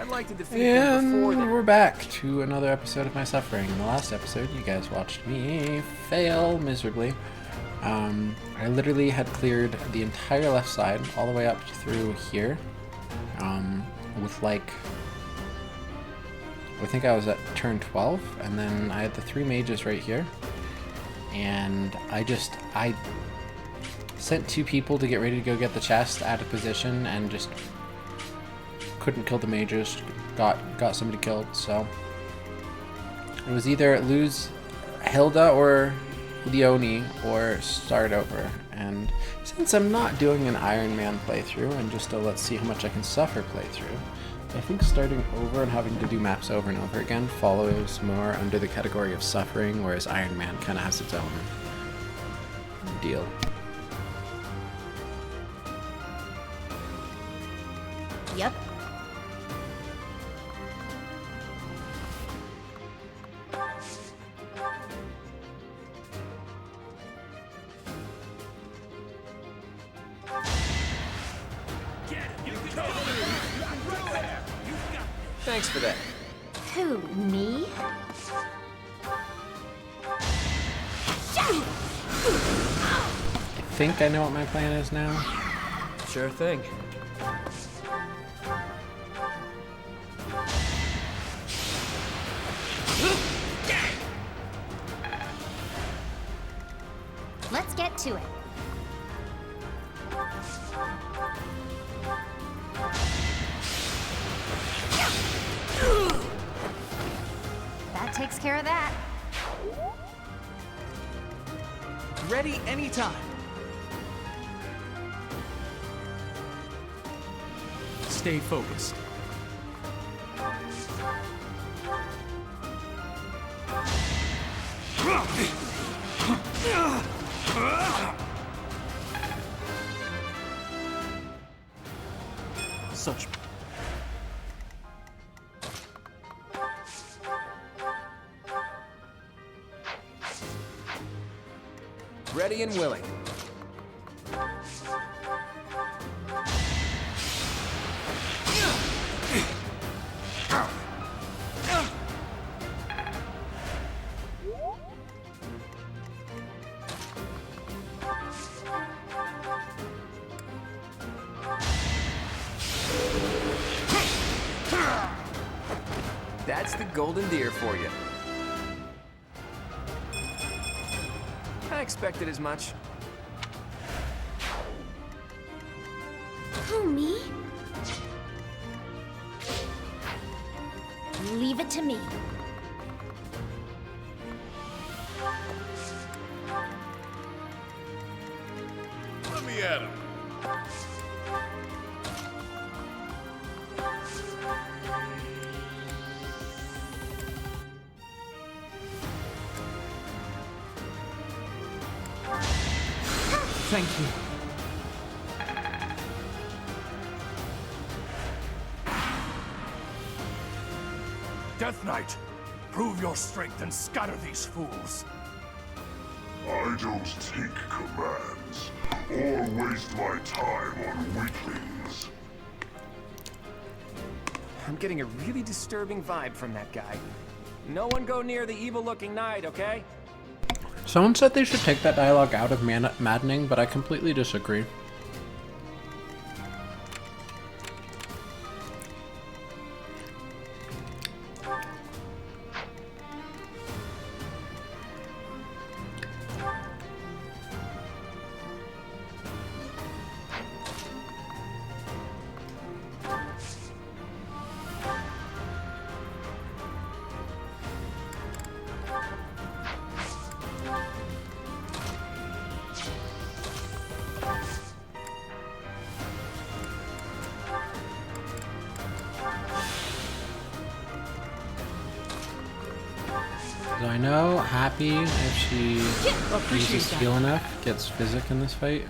I'd like to defeat them before And they... we're back to another episode of my suffering. In the last episode, you guys watched me fail miserably. I literally had cleared the entire left side, all the way up through here, with like... I think I was at turn 12, and then I had the 3 mages right here. And I sent 2 people to get ready to go get the chest out of position, and just couldn't kill the mages. Got somebody killed, so it was either lose Hilda or Leonie or start over. And since I'm not doing an Iron Man playthrough and just a let's see how much I can suffer playthrough, I think starting over and having to do maps over and over again follows more under the category of suffering, whereas Iron Man kind of has its own deal. Yep. Thanks for that. Who, me? I think I know what my plan is now. Sure thing. Let's get to it. That takes care of that. Ready anytime. Stay focused. Such... Ready and willing. That's the golden deer for you. I expected as much. Who, me? Leave it to me. Let me at him. Thank you. Death Knight, prove your strength and scatter these fools. I don't take commands, or waste my time on weaklings. I'm getting a really disturbing vibe from that guy. No one go near the evil-looking knight, okay? Someone said they should take that dialogue out of Maddening, but I completely disagree. So I know Happy, if she uses heal enough, gets physic in this fight.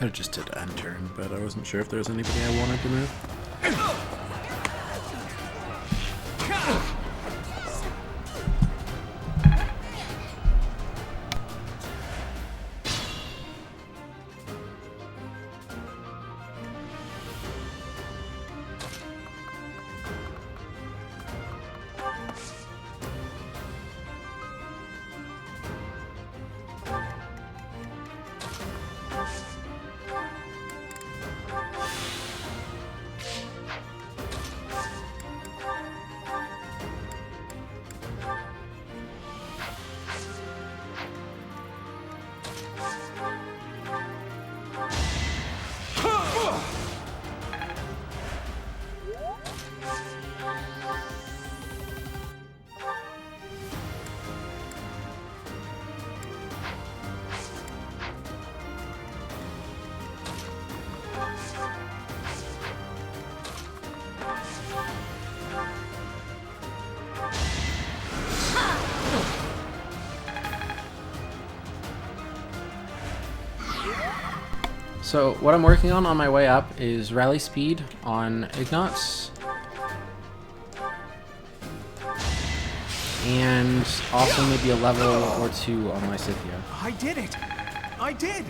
Could have just did end turn, but I wasn't sure if there was anybody I wanted to move. So what I'm working on my way up is rally speed on Ignatz. And also maybe a level or two on my Scythia. I did it! I did!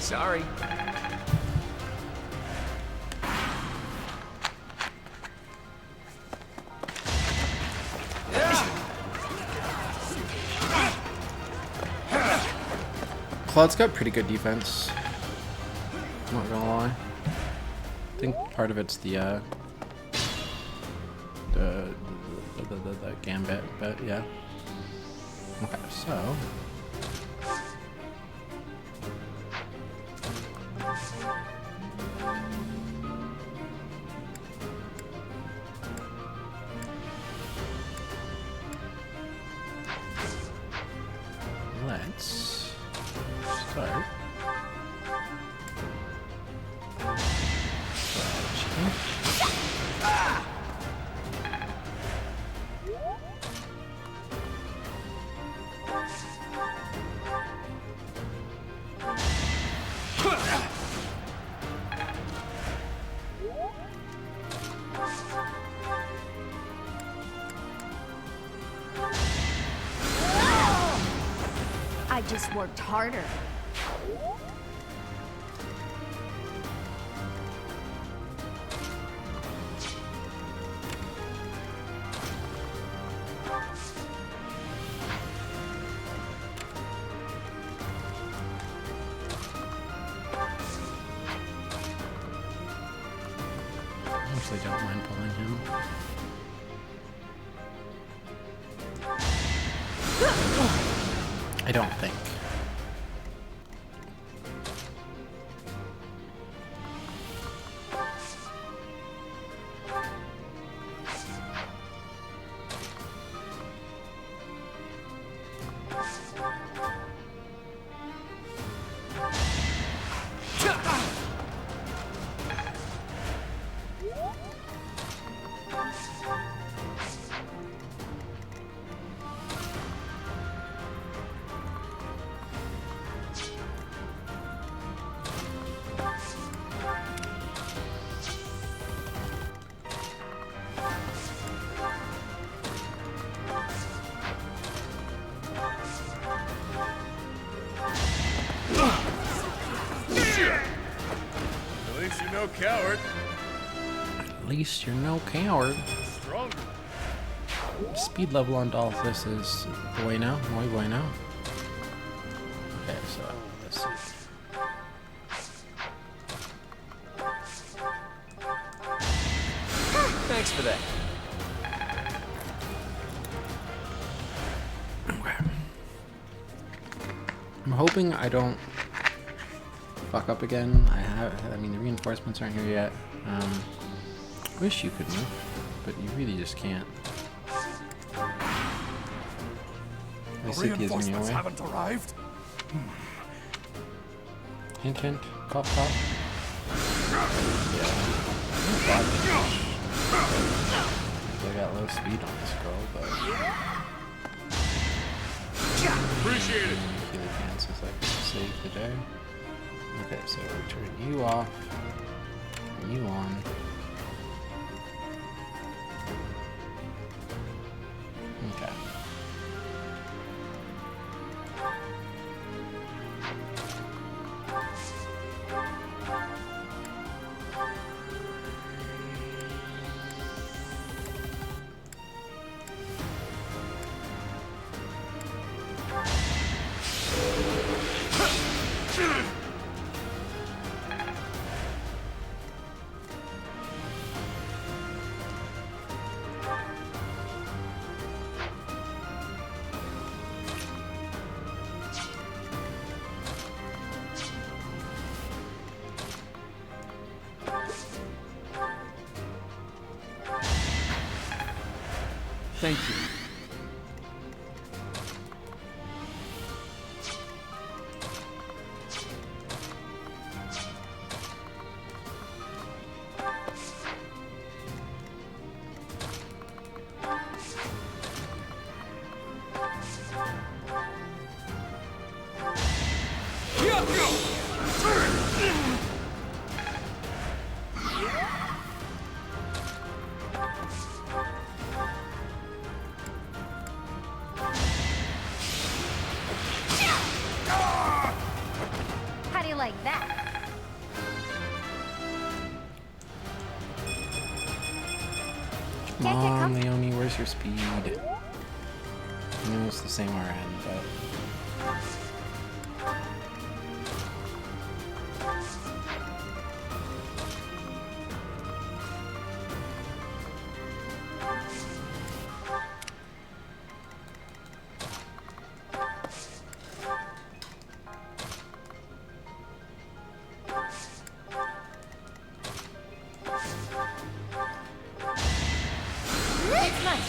Sorry. Cloud's got pretty good defense. I'm not gonna lie. I think part of it's the gambit, but yeah. Okay, so let's start. I just worked harder. Actually, don't mind pulling him. I don't think. At least you're no coward. At least you're no coward. Stronger. Speed level on Dolphus is bueno, muy bueno. Okay, so let's see. Thanks for that. Okay. I'm hoping I don't fuck up again. I mean, the reinforcements aren't here yet. Wish you could move, but you really just can't. The Sick is me reinforcements away. haven't arrived. Hint, hint. Cough, cough. I got low speed on this girl, but Appreciate it. healing chances I can save the day. Okay, so turn you off, you on. Okay. Thank you. How do you like that? Come on, Leonie, where's your speed? I know it's the same RN, but... It's much.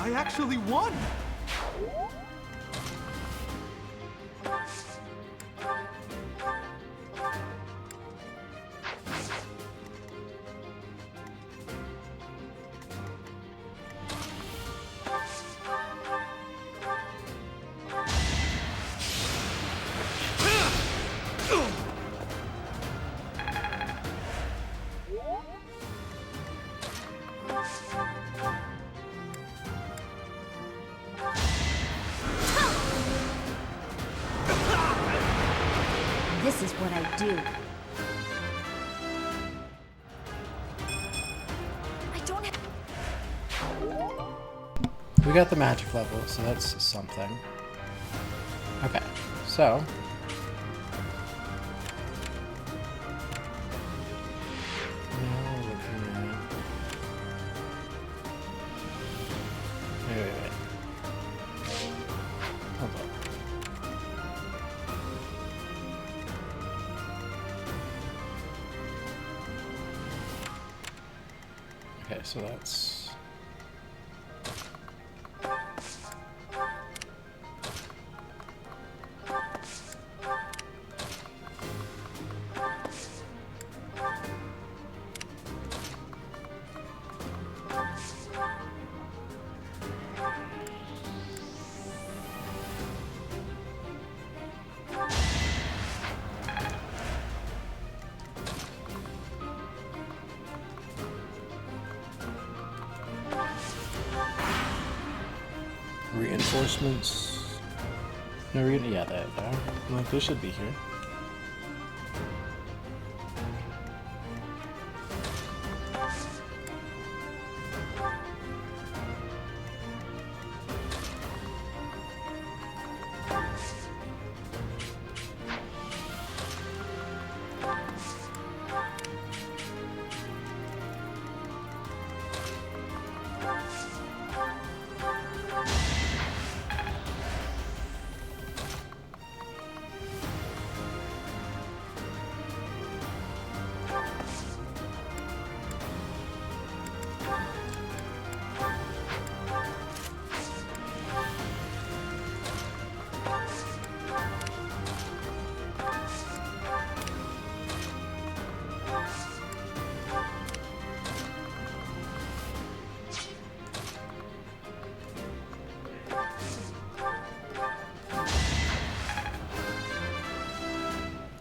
I actually won! This is what I do. I don't have... We got the magic level, so that's something. Okay, so now we're looking at. Wait. Hold on. Okay, so that's. Reinforcements. No, yeah, there. Like, they should be here.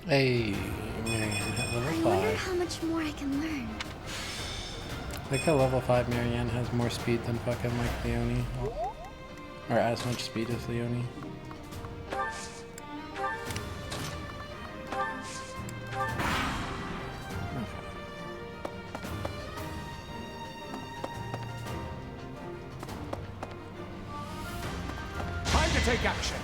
Hey, Marianne at level I wonder 5. how much more I can learn. Like how level 5 Marianne has more speed than fucking like Leonie. Or as much speed as Leonie. Time to take action.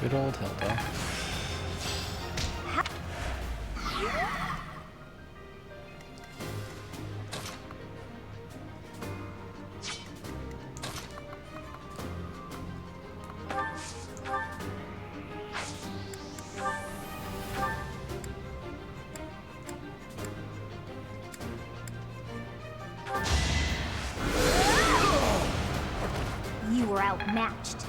Good old Hilda. You were outmatched.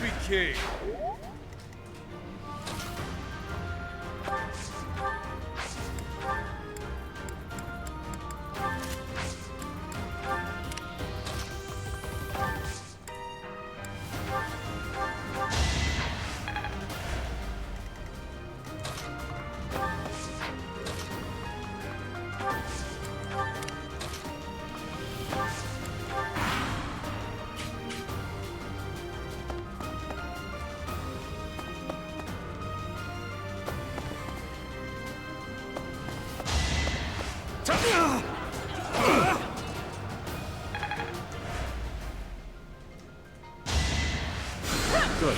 be king! Good.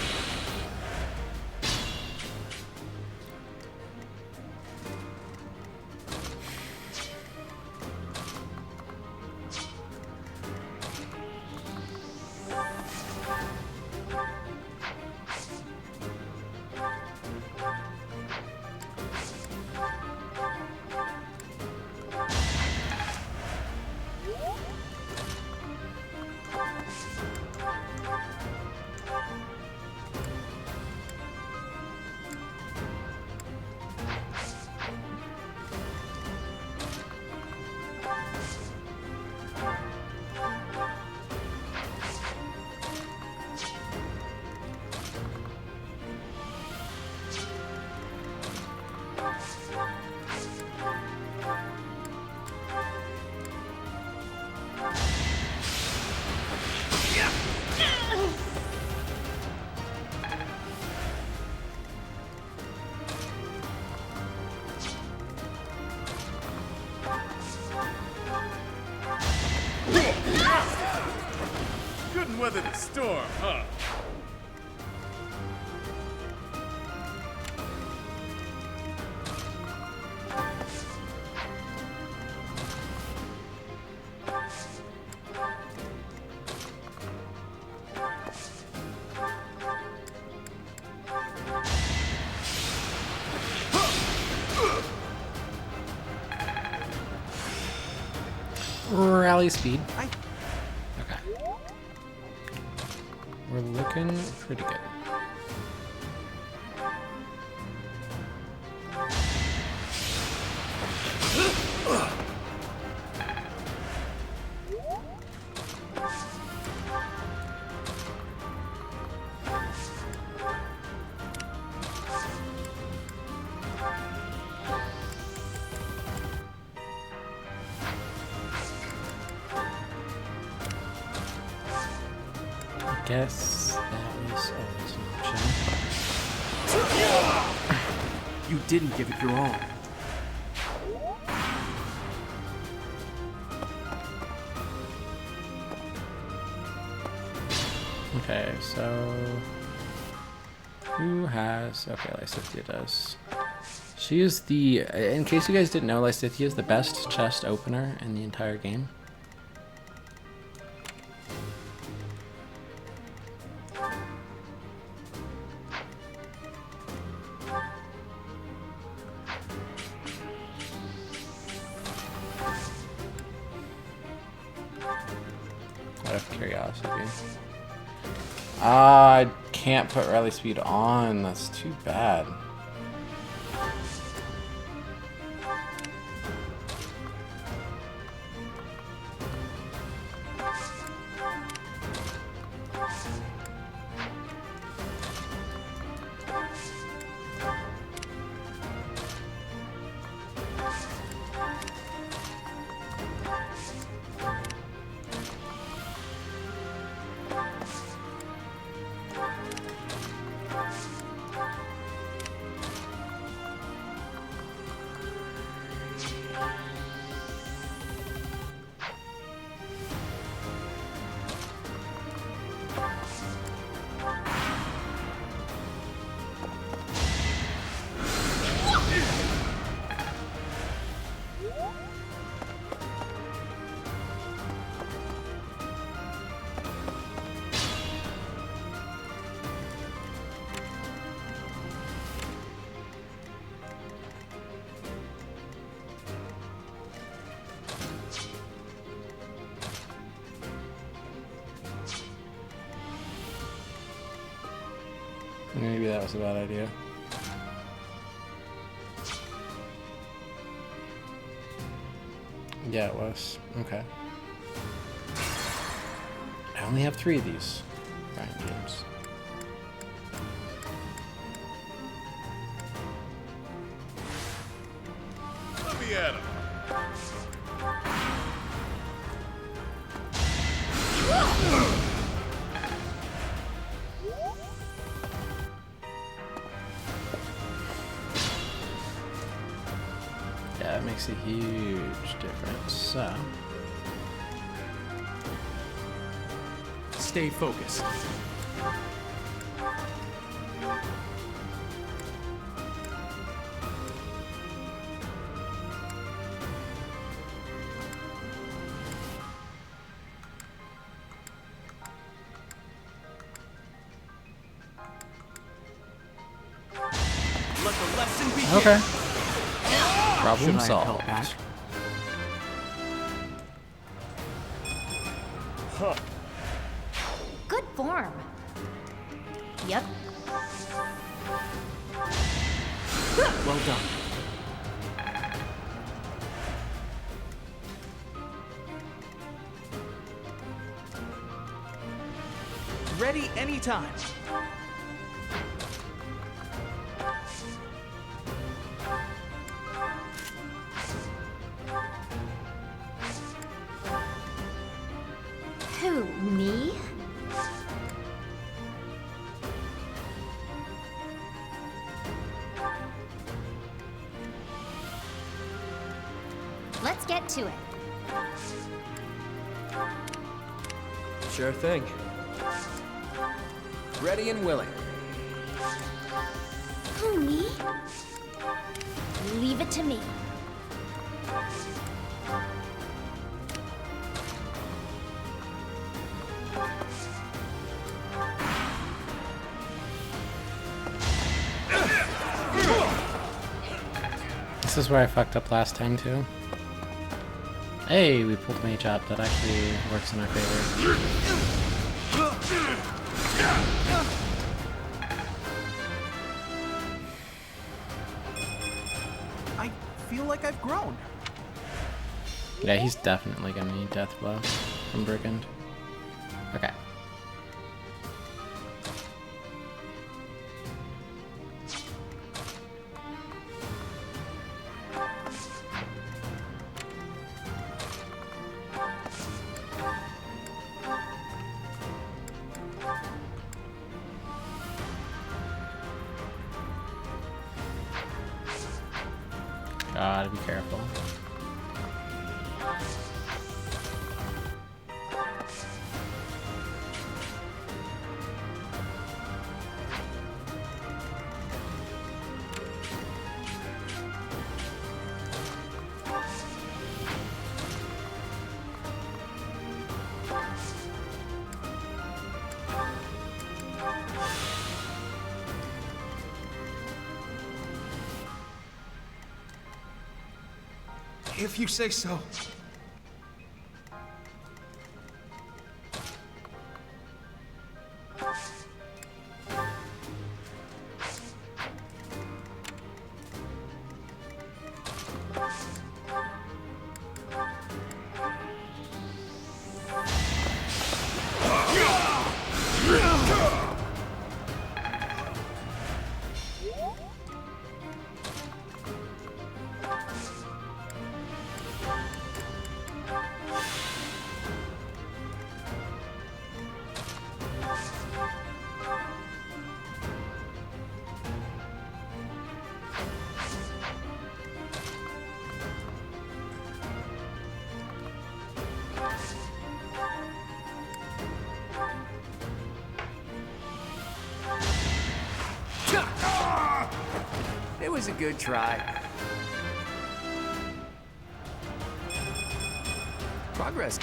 Couldn't weather the storm, huh? Rally speed. Okay. We're looking pretty good. Guess that was always an option. You didn't give it your all. Okay, so who has? Okay, Lysithea does. She is the. In case you guys didn't know, Lysithea is the best chest opener in the entire game. Out of curiosity. I can't put rally speed on. That's too bad. Maybe that was a bad idea. Yeah, it was. Okay. I only have 3 of these. Brian James. Let me at him. Yeah, it makes a huge difference. So, Stay focused. Let the lesson begin. okay. Problem Should I help solved. back? Good form. Yep. Well done. Ready anytime. Who, me? Let's get to it. Sure thing. Ready and willing. Who, me? Leave it to me. This is where I fucked up last time too. Hey, we pulled mage up. That actually works in our favor. I feel like I've grown. Yeah, he's definitely gonna need death blow from Brigand. Okay. Gotta be careful. If you say so. It was a good try. Progress.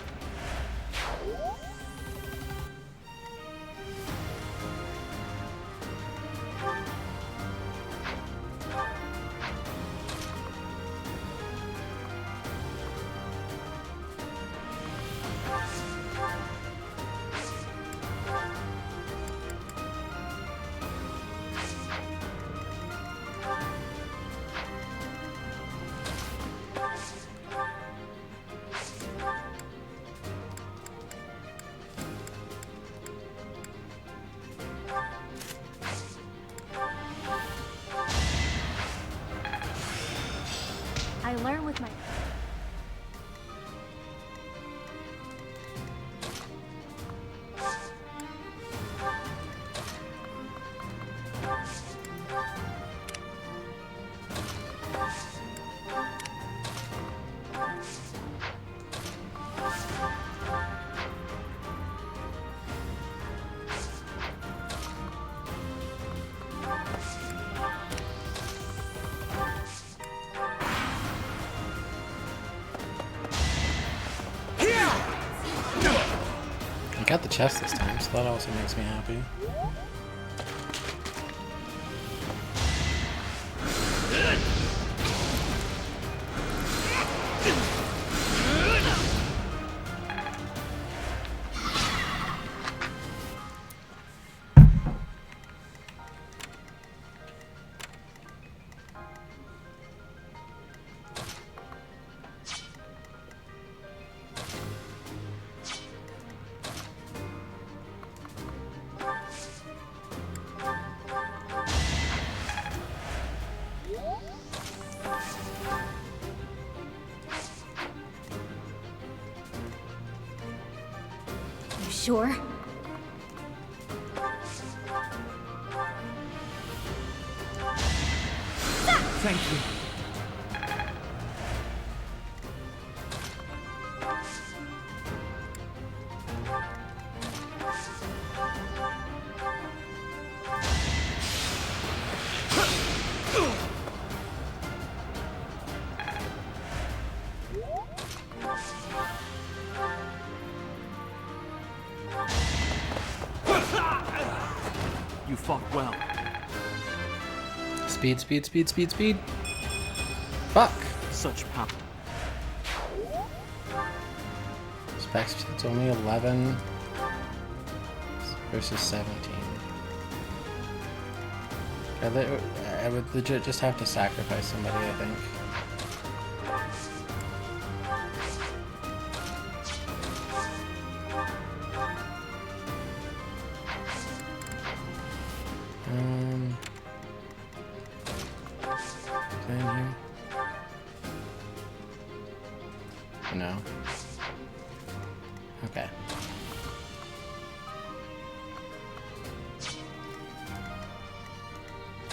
got the chest this time, so that also makes me happy. You sure? Thank you. You fought well. Speed, speed, speed, speed, speed. Fuck. Such power. Spec speed's only 11 versus 17. I would legit just have to sacrifice somebody, I think. Is that in here? No. Okay.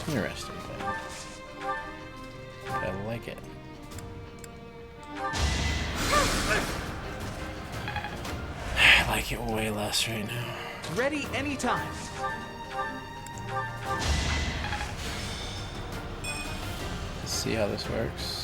Interesting thing. I like it. I like it way less right now. Ready anytime. Let's see how this works.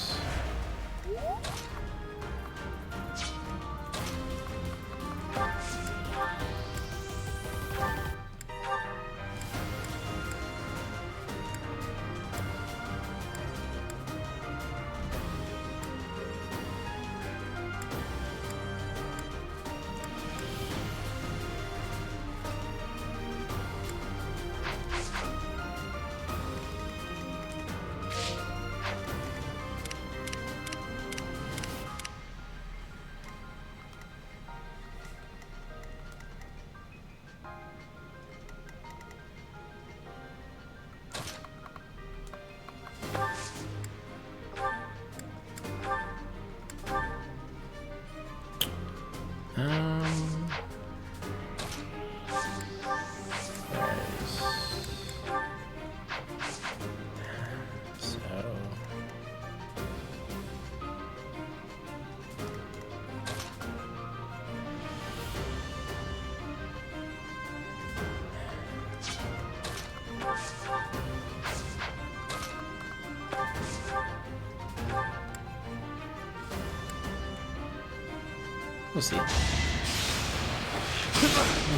We'll see. We'll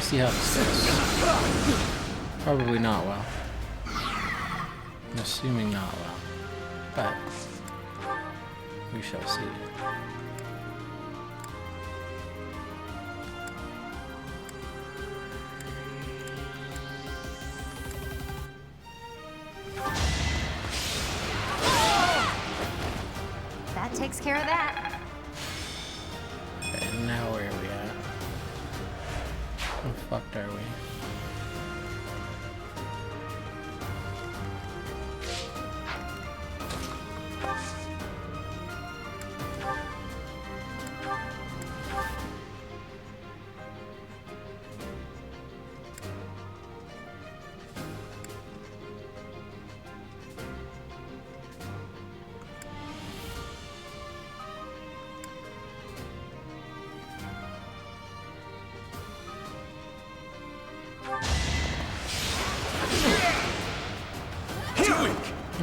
see how this goes. Probably not well. I'm assuming not well. But we shall see. That takes care of that. And now where are we at? How fucked are we?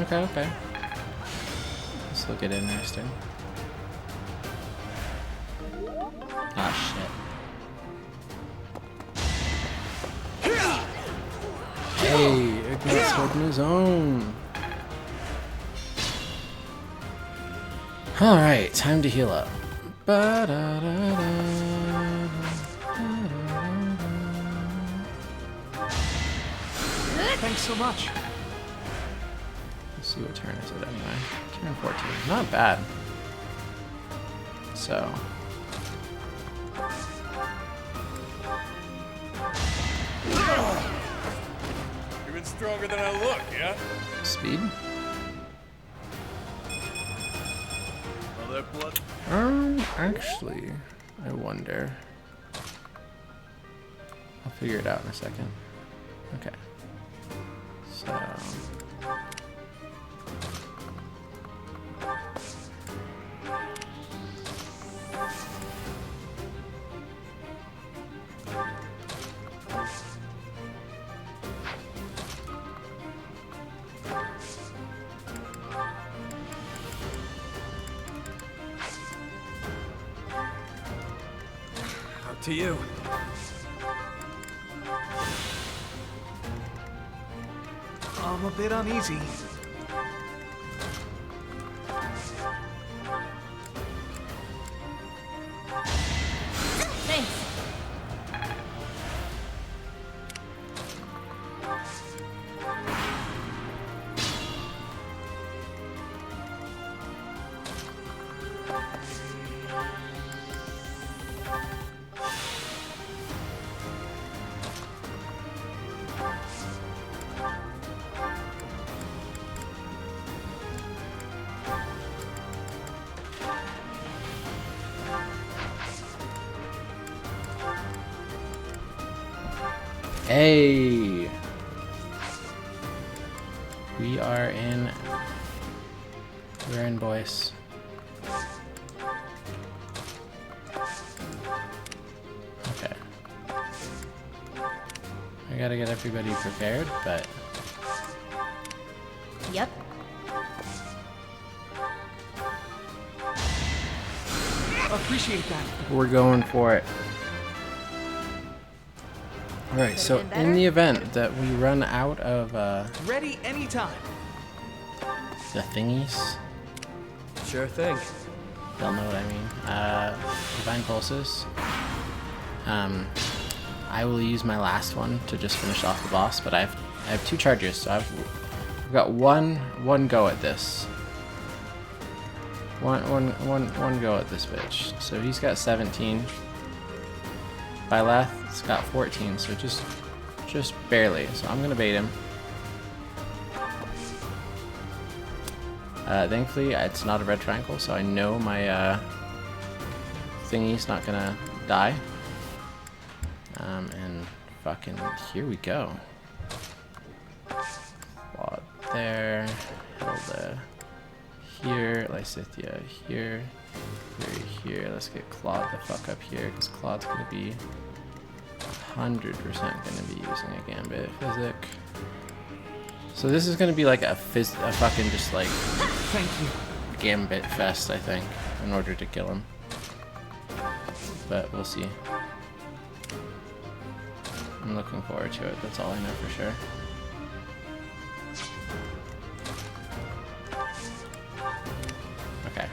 Okay, okay. Let's look at interesting. Ah, shit. holding his own. Alright, time to heal up. Thanks so much. Let's see what turn is it anyway. Turn 14. Not bad. So. Even stronger than I look, yeah? Speed? Well, that blood. Actually, I wonder. I'll figure it out in a second. Okay. So. Up to you. I'm a bit uneasy. Thanks. Hey! We're in boys. Okay. I gotta get everybody prepared, but Yep. Appreciate that. we're going for it. Alright, so Could've been in the better. event that we run out of Ready anytime. the thingies, Sure thing. you'll know what I mean. Divine Pulses. I will use my last one to just finish off the boss, but I have 2 charges, so I've got one go at this. One go at this bitch. So he's got 17. Byleth's got 14, so just barely. So I'm gonna bait him. Thankfully, it's not a red triangle, so I know my thingy's not gonna die. And fucking here we go. Claude there, Hilda here, Lysithia here, here. Let's get Claude the fuck up here, because Claude's gonna be 100% gonna be using a Gambit Physic. So this is gonna be like a fucking just like Thank you. Gambit fest, I think, in order to kill him. But we'll see. I'm looking forward to it, that's all I know for sure. Okay.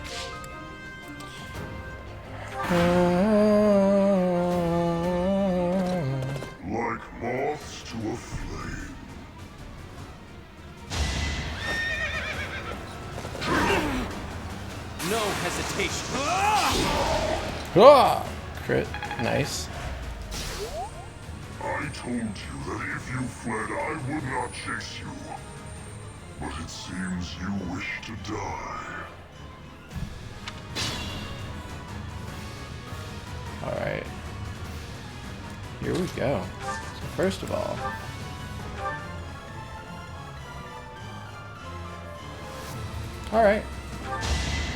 Like moths to a flame. No hesitation. Ah! Crit, nice. I told you that if you fled, I would not chase you. But it seems you wish to die. Alright. Here we go. So first of all, alright.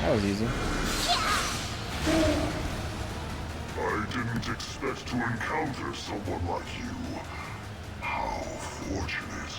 That was easy. I didn't expect to encounter someone like you. How fortunate.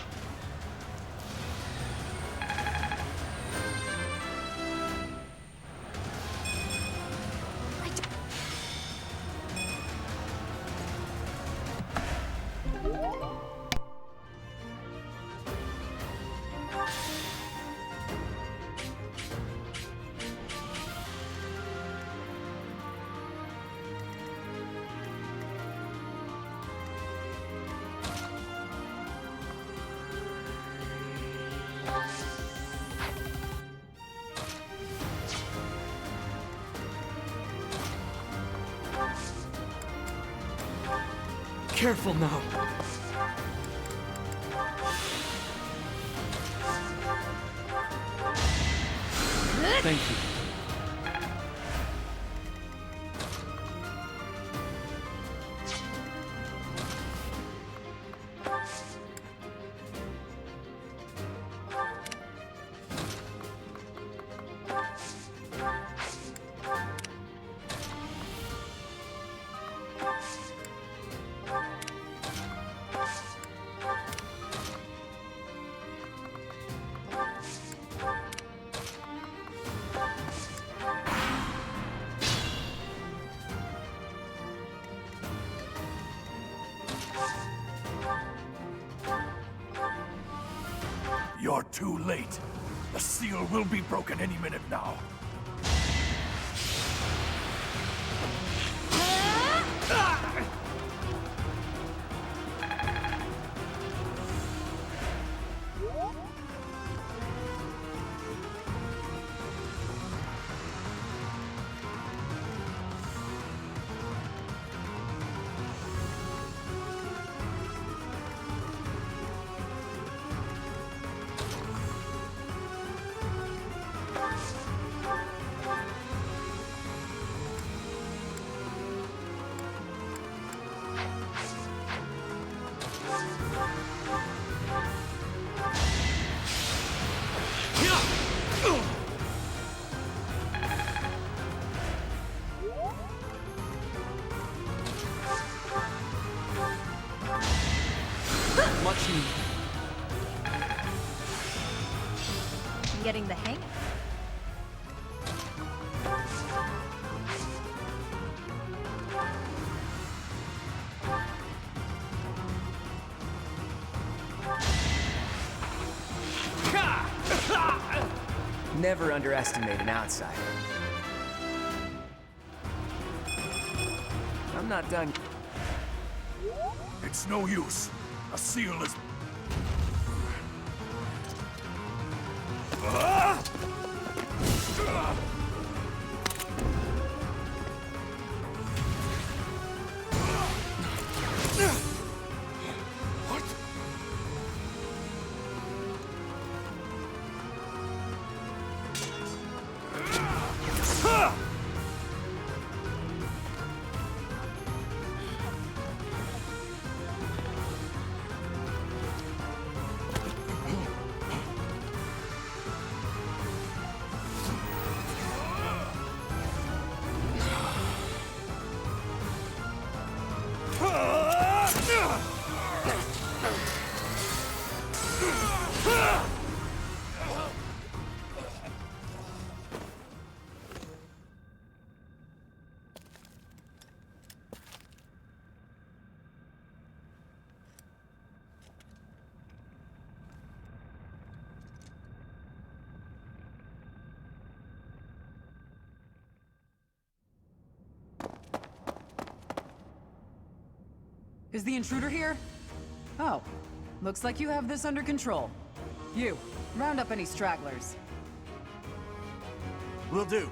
careful now. Thank you. You're too late. The seal will be broken any minute now. Much needed. I'm getting the hang. Never underestimate an outsider. I'm not done. It's no use. A seal is... Is the intruder here? Oh, looks like you have this under control. You, round up any stragglers. Will do.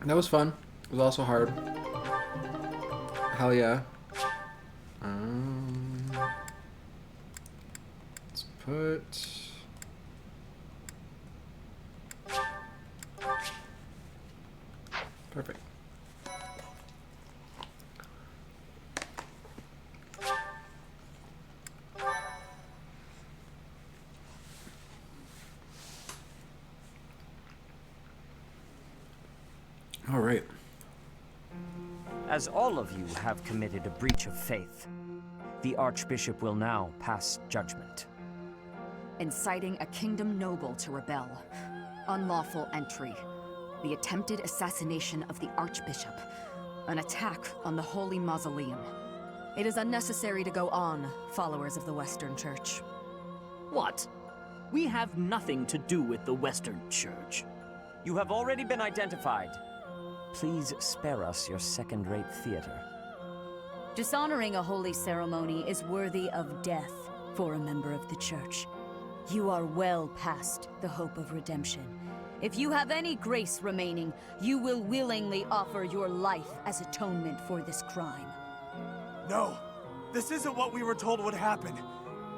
That was fun. It was also hard. Hell yeah. Let's put... Perfect. All right. As all of you have committed a breach of faith, the Archbishop will now pass judgment. Inciting a kingdom noble to rebel. Unlawful entry. The attempted assassination of the Archbishop. An attack on the Holy Mausoleum. It is unnecessary to go on, followers of the Western Church. What? We have nothing to do with the Western Church. You have already been identified. Please spare us your second-rate theater. Dishonoring a holy ceremony is worthy of death for a member of the Church. You are well past the hope of redemption. If you have any grace remaining, you will willingly offer your life as atonement for this crime. No, this isn't what we were told would happen.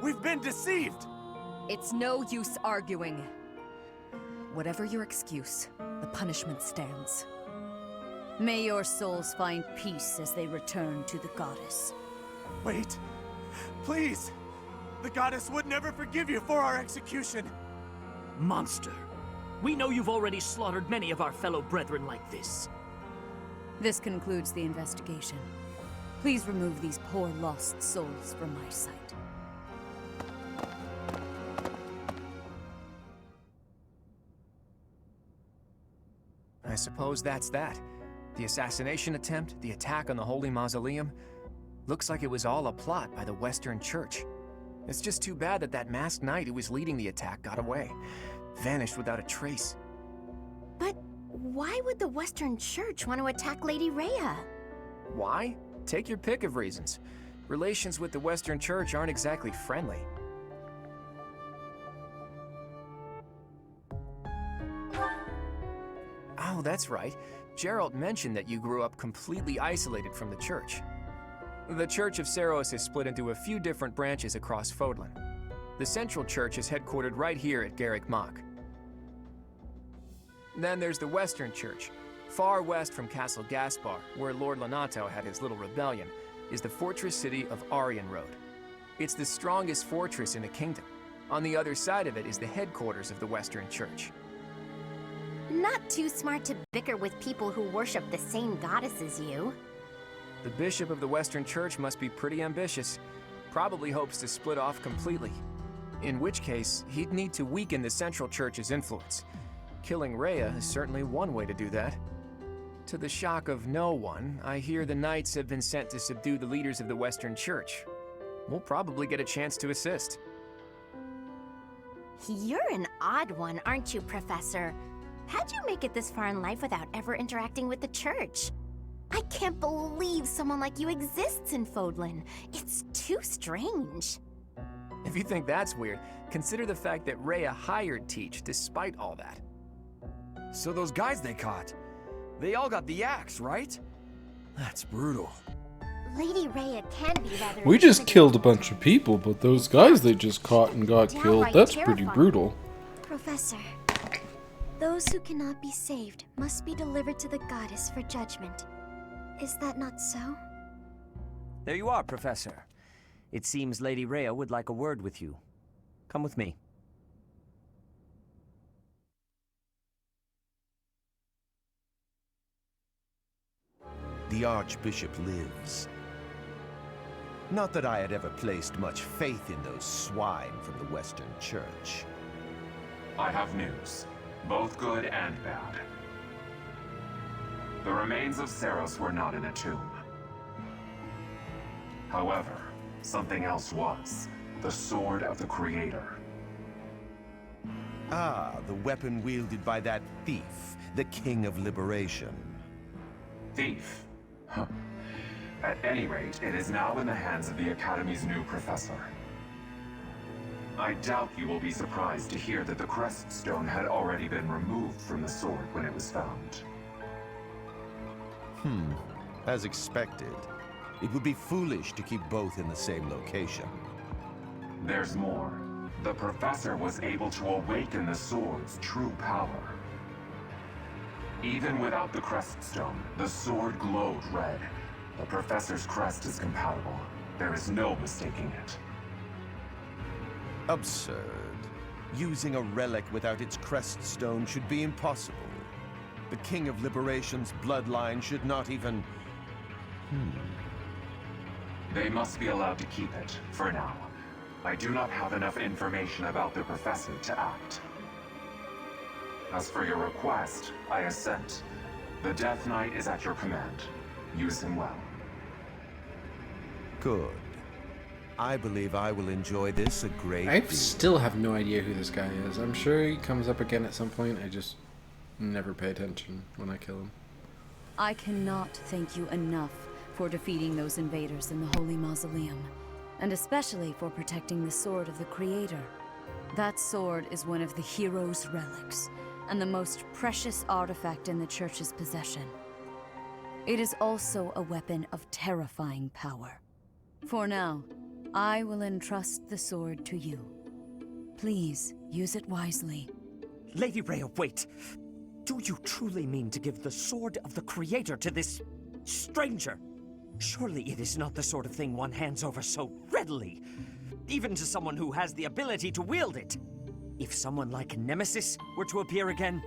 We've been deceived! It's no use arguing. Whatever your excuse, the punishment stands. May your souls find peace as they return to the goddess. Wait, please! The goddess would never forgive you for our execution! Monster. We know you've already slaughtered many of our fellow brethren like this. This concludes the investigation. Please remove these poor lost souls from my sight. I suppose that's that. The assassination attempt, the attack on the Holy Mausoleum. Looks like it was all a plot by the Western Church. It's just too bad that that masked knight who was leading the attack got away. Vanished without a trace. But why would the Western Church want to attack Lady Rhea? Why? Take your pick of reasons. Relations with the Western Church aren't exactly friendly. Oh, that's right. Gerald mentioned that you grew up completely isolated from the church. The Church of Seros is split into a few different branches across Fodlan. The Central Church is headquartered right here at Garrick Mach. Then there's the Western Church. Far west from Castle Gaspar, where Lord Lonato had his little rebellion, is the fortress city of Arianrode. It's the strongest fortress in the kingdom. On the other side of it is the headquarters of the Western Church. Not too smart to bicker with people who worship the same goddess as you. The bishop of the Western Church must be pretty ambitious. Probably hopes to split off completely. In which case, he'd need to weaken the Central Church's influence. Killing Rhea is certainly one way to do that. To the shock of no one, I hear the knights have been sent to subdue the leaders of the Western Church. We'll probably get a chance to assist. You're an odd one, aren't you, Professor? How'd you make it this far in life without ever interacting with the church? I can't believe someone like you exists in Fodlan. It's too strange. If you think that's weird, consider the fact that Rhea hired Teach despite all that. So those guys they caught, they all got the axe, right? That's brutal. Lady Rhea can be rather... We just killed a bunch of people, but those guys they just caught and got killed, that's pretty brutal. Professor, those who cannot be saved must be delivered to the goddess for judgment. Is that not so? There you are, Professor. It seems Lady Rhea would like a word with you. Come with me. The Archbishop lives. Not that I had ever placed much faith in those swine from the Western Church. I have news, both good and bad. The remains of Seros were not in a tomb. However, something else was. The Sword of the Creator. Ah, the weapon wielded by that thief, the King of Liberation. Thief? Huh. At any rate, it is now in the hands of the Academy's new professor. I doubt you will be surprised to hear that the crest stone had already been removed from the sword when it was found. As expected. It would be foolish to keep both in the same location. There's more. The professor was able to awaken the sword's true power. Even without the crest stone, the sword glowed red. The professor's crest is compatible. There is no mistaking it. Absurd. Using a relic without its crest stone should be impossible. The King of Liberation's bloodline should not even... They must be allowed to keep it, for now. I do not have enough information about the professor to act. As for your request, I assent. The Death Knight is at your command. Use him well. Good. I believe I will enjoy this a great deal. I still have no idea who this guy is. I'm sure he comes up again at some point. I just never pay attention when I kill him. I cannot thank you enough for defeating those invaders in the Holy Mausoleum, and especially for protecting the Sword of the Creator. That sword is one of the hero's relics, and the most precious artifact in the Church's possession. It is also a weapon of terrifying power. For now, I will entrust the sword to you. Please, use it wisely. Lady Rhea, wait! Do you truly mean to give the sword of the Creator to this stranger? Surely it is not the sort of thing one hands over so readily, even to someone who has the ability to wield it. If someone like Nemesis were to appear again,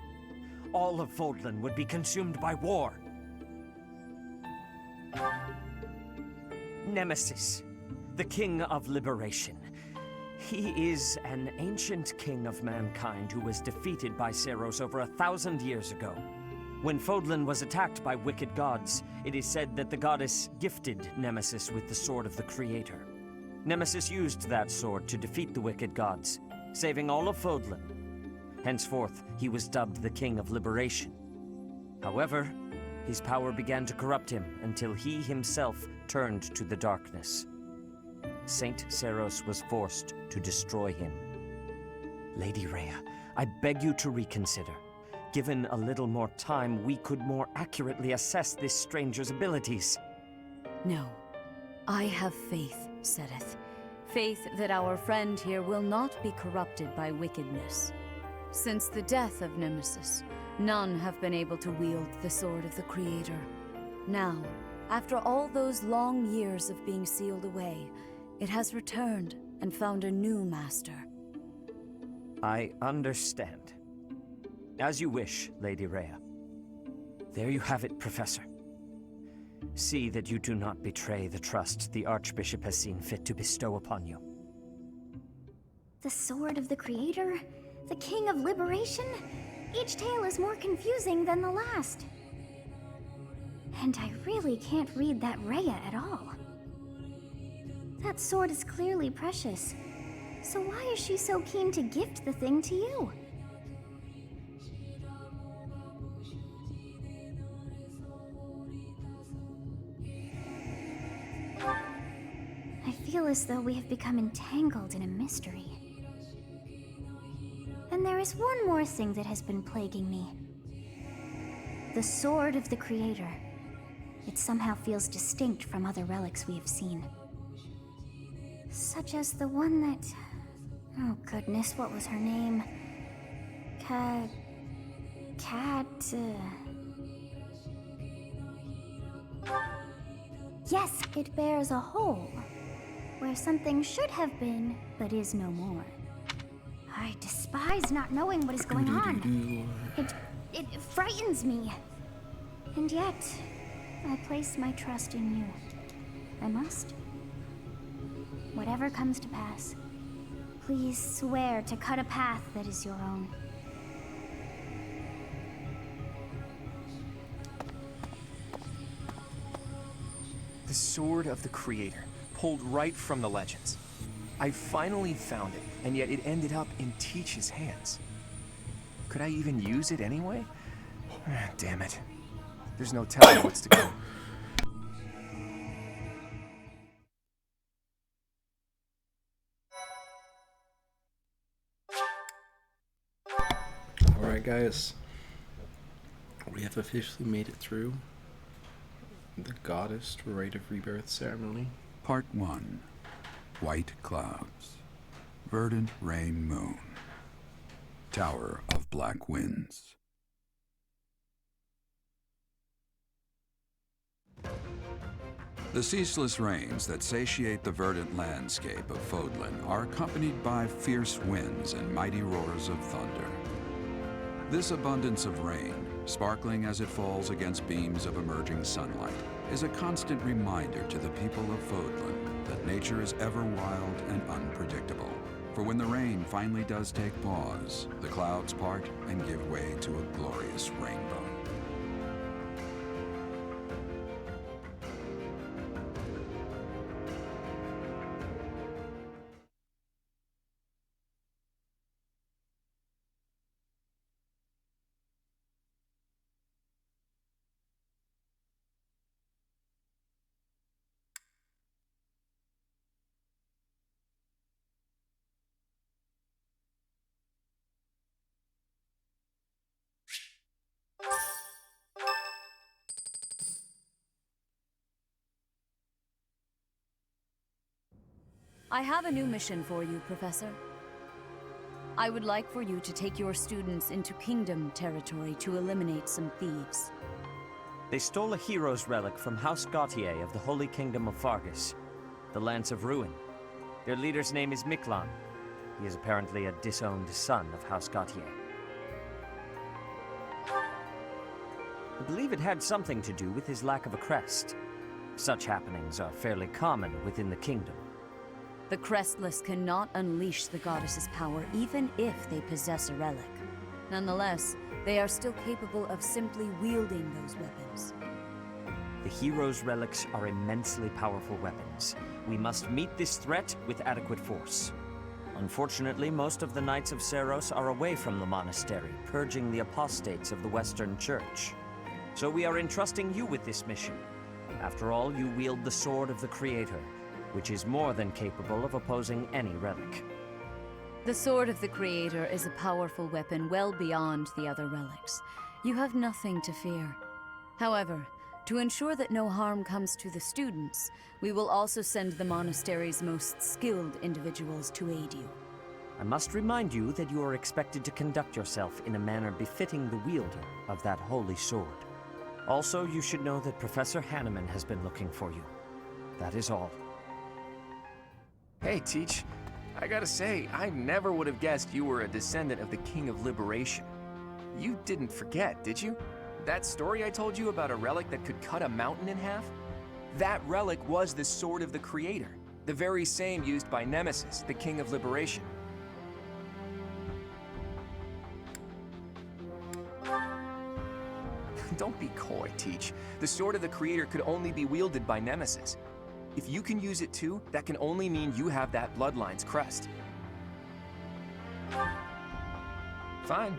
all of Fodlan would be consumed by war. Nemesis, the King of Liberation. He is an ancient king of mankind who was defeated by Seiros over 1,000 years ago. When Fodlan was attacked by wicked gods, it is said that the goddess gifted Nemesis with the Sword of the Creator. Nemesis used that sword to defeat the wicked gods, saving all of Fodlan. Henceforth, he was dubbed the King of Liberation. However, his power began to corrupt him until he himself turned to the darkness. Saint Seiros was forced to destroy him. Lady Rhea, I beg you to reconsider. Given a little more time, we could more accurately assess this stranger's abilities. No. I have faith, Seteth. Faith that our friend here will not be corrupted by wickedness. Since the death of Nemesis, none have been able to wield the Sword of the Creator. Now, after all those long years of being sealed away, it has returned and found a new master. I understand. As you wish, Lady Rhea. There you have it, Professor. See that you do not betray the trust the Archbishop has seen fit to bestow upon you. The Sword of the Creator? The King of Liberation? Each tale is more confusing than the last. And I really can't read that Rhea at all. That sword is clearly precious. So why is she so keen to gift the thing to you? I feel as though we have become entangled in a mystery. And there is one more thing that has been plaguing me. The Sword of the Creator. It somehow feels distinct from other relics we have seen. Such as the one that... Oh goodness, what was her name? Yes, it bears a hole. Where something should have been, but is no more. I despise not knowing what is going on. It frightens me. And yet, I place my trust in you. I must. Whatever comes to pass, please swear to cut a path that is your own. The Sword of the Creator, pulled right from the legends. I finally found it, and yet it ended up in Teach's hands. Could I even use it anyway? Damn it. There's no telling what's to come. Alright guys, we have officially made it through the Goddess Rite of Rebirth ceremony. Part 1. White Clouds. Verdant Rain Moon. Tower of Black Winds. The ceaseless rains that satiate the verdant landscape of Fodlan are accompanied by fierce winds and mighty roars of thunder. This abundance of rain, sparkling as it falls against beams of emerging sunlight, is a constant reminder to the people of Fodlan that nature is ever wild and unpredictable. For when the rain finally does take pause, the clouds part and give way to a glorious rainbow. I have a new mission for you, Professor. I would like for you to take your students into Kingdom territory to eliminate some thieves. They stole a hero's relic from House Gautier of the Holy Kingdom of Fargus, the Lance of Ruin. Their leader's name is Miklan. He is apparently a disowned son of House Gautier. I believe it had something to do with his lack of a crest. Such happenings are fairly common within the kingdom. The Crestless cannot unleash the goddess's power even if they possess a relic. Nonetheless, they are still capable of simply wielding those weapons. The hero's relics are immensely powerful weapons. We must meet this threat with adequate force. Unfortunately, most of the Knights of Seiros are away from the monastery, purging the apostates of the Western Church. So we are entrusting you with this mission. After all, you wield the Sword of the Creator, which is more than capable of opposing any relic. The Sword of the Creator is a powerful weapon well beyond the other relics. You have nothing to fear. However, to ensure that no harm comes to the students, we will also send the monastery's most skilled individuals to aid you. I must remind you that you are expected to conduct yourself in a manner befitting the wielder of that holy sword. Also, you should know that Professor Hanneman has been looking for you. That is all. Hey, Teach. I gotta say, I never would have guessed you were a descendant of the King of Liberation. You didn't forget, did you? That story I told you about a relic that could cut a mountain in half? That relic was the Sword of the Creator, the very same used by Nemesis, the King of Liberation. Don't be coy, Teach. The Sword of the Creator could only be wielded by Nemesis. If you can use it too, that can only mean you have that bloodline's crest. Fine,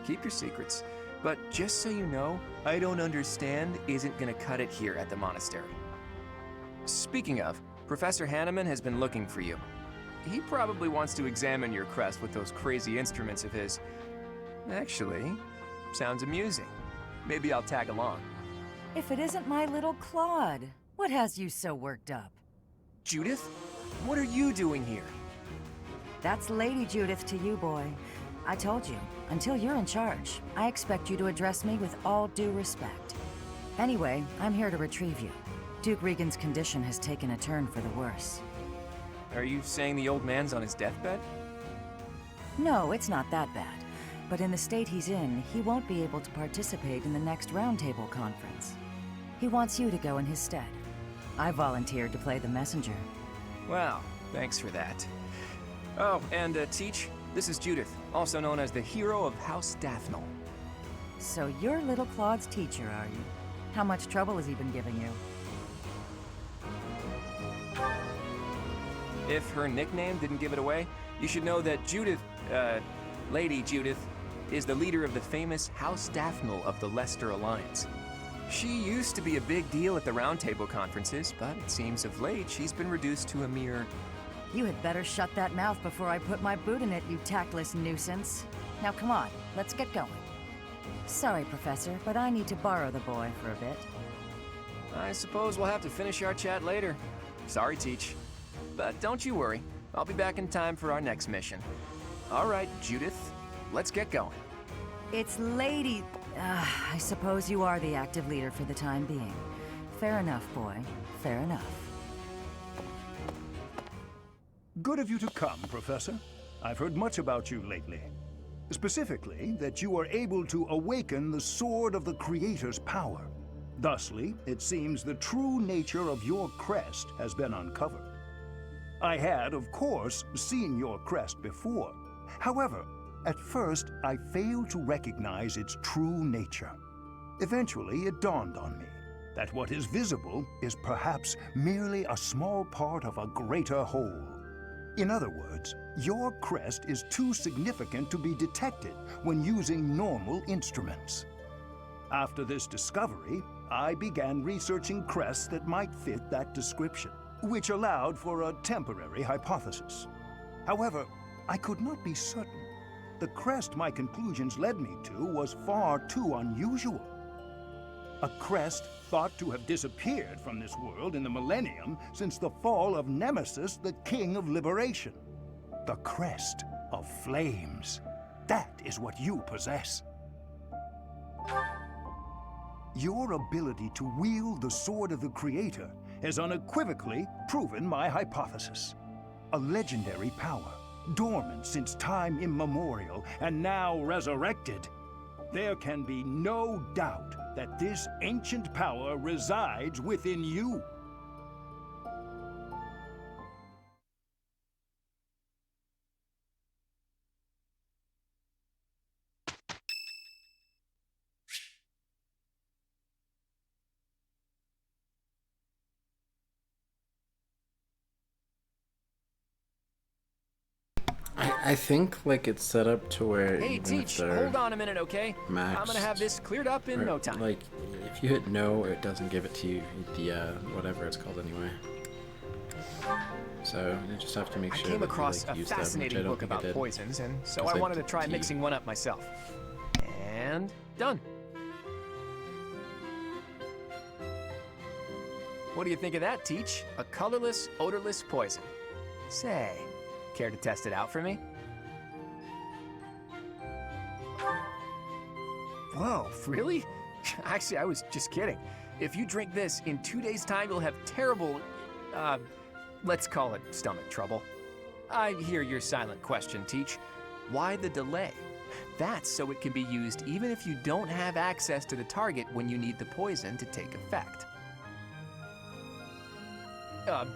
keep your secrets. But just so you know, I don't understand isn't gonna cut it here at the monastery. Speaking of, Professor Hanneman has been looking for you. He probably wants to examine your crest with those crazy instruments of his. Actually, sounds amusing. Maybe I'll tag along. If it isn't my little Claude, what has you so worked up? Judith? What are you doing here? That's Lady Judith to you, boy. I told you, until you're in charge, I expect you to address me with all due respect. Anyway, I'm here to retrieve you. Duke Regan's condition has taken a turn for the worse. Are you saying the old man's on his deathbed? No, it's not that bad. But in the state he's in, he won't be able to participate in the next Roundtable conference. He wants you to go in his stead. I volunteered to play the messenger. Well, thanks for that. Oh, and Teach, this is Judith, also known as the hero of House Daphnel. So you're little Claude's teacher, are you? How much trouble has he been giving you? If her nickname didn't give it away, you should know that Judith, Lady Judith, is the leader of the famous House Daphnel of the Leicester Alliance. She used to be a big deal at the Roundtable conferences, but it seems of late she's been reduced to a mere... You had better shut that mouth before I put my boot in it, you tactless nuisance. Now come on, let's get going. Sorry, Professor, but I need to borrow the boy for a bit. I suppose we'll have to finish our chat later. Sorry, Teach. But don't you worry, I'll be back in time for our next mission. All right, Judith, let's get going. It's Lady... I suppose you are the active leader for the time being. Fair enough, boy. Fair enough. Good of you to come, Professor. I've heard much about you lately. Specifically, that you are able to awaken the Sword of the Creator's power. Thusly, it seems the true nature of your crest has been uncovered. I had, of course, seen your crest before. However, at first, I failed to recognize its true nature. Eventually, it dawned on me that what is visible is perhaps merely a small part of a greater whole. In other words, your crest is too significant to be detected when using normal instruments. After this discovery, I began researching crests that might fit that description, which allowed for a temporary hypothesis. However, I could not be certain. The crest my conclusions led me to was far too unusual. A crest thought to have disappeared from this world in the millennium since the fall of Nemesis, the King of Liberation. The Crest of Flames. That is what you possess. Your ability to wield the Sword of the Creator has unequivocally proven my hypothesis. A legendary power, dormant since time immemorial, and now resurrected. There can be no doubt that this ancient power resides within you. I think like it's set up to where Hey, even Teach, if they're hold on a minute, okay? I'm gonna have this cleared up in no time. Like, if you hit no, it doesn't give it to you, the, whatever it's called anyway. So, you just have to make sure I came that across you, like, a use them, which I fascinating don't book think I about did. poisons, and so 'Cause I I wanted to did try T. mixing one up myself. And done. What do you think of that, Teach? A colorless, odorless poison. Say, care to test it out for me? Whoa, really? Actually, I was just kidding. If you drink this, in 2 days' time, you'll have terrible, let's call it stomach trouble. I hear your silent question, Teach. Why the delay? That's so it can be used even if you don't have access to the target when you need the poison to take effect.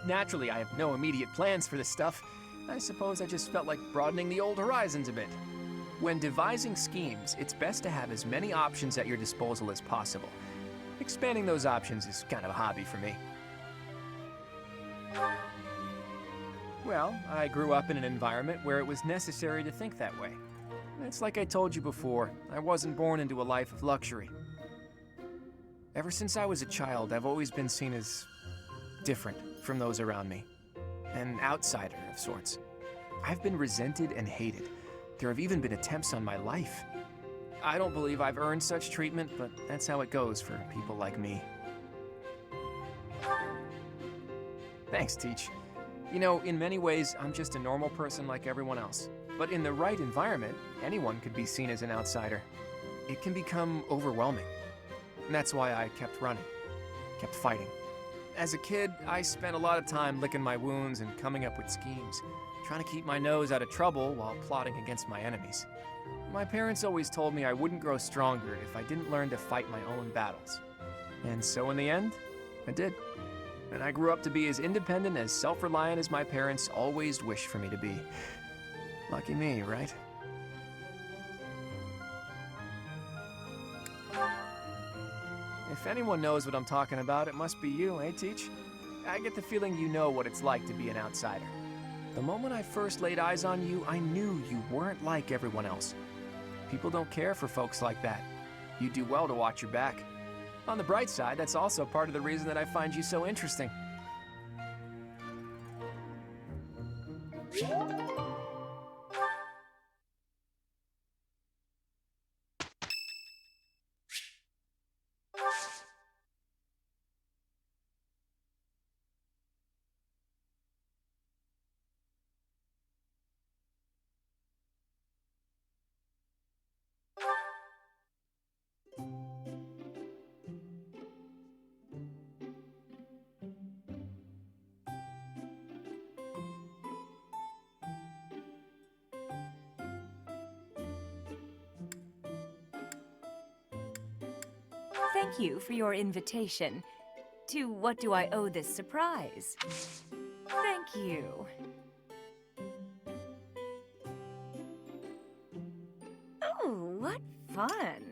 Naturally, I have no immediate plans for this stuff. I suppose I just felt like broadening the old horizons a bit. When devising schemes, it's best to have as many options at your disposal as possible. Expanding those options is kind of a hobby for me. Well, I grew up in an environment where it was necessary to think that way. It's like I told you before, I wasn't born into a life of luxury. Ever since I was a child, I've always been seen as different from those around me. An outsider of sorts. I've been resented and hated. There have even been attempts on my life. I don't believe I've earned such treatment, but that's how it goes for people like me. Thanks, Teach. You know, in many ways, I'm just a normal person like everyone else. But in the right environment, anyone could be seen as an outsider. It can become overwhelming. And that's why I kept running, kept fighting. As a kid, I spent a lot of time licking my wounds and coming up with schemes, trying to keep my nose out of trouble while plotting against my enemies. My parents always told me I wouldn't grow stronger if I didn't learn to fight my own battles. And so in the end, I did. And I grew up to be as independent, as self-reliant as my parents always wished for me to be. Lucky me, right? If anyone knows what I'm talking about, it must be you, eh, Teach? I get the feeling you know what it's like to be an outsider. The moment I first laid eyes on you, I knew you weren't like everyone else. People don't care for folks like that. You do well to watch your back. On the bright side, that's also part of the reason that I find you so interesting. Thank you for your invitation. To what do I owe this surprise? Thank you. Oh, what fun.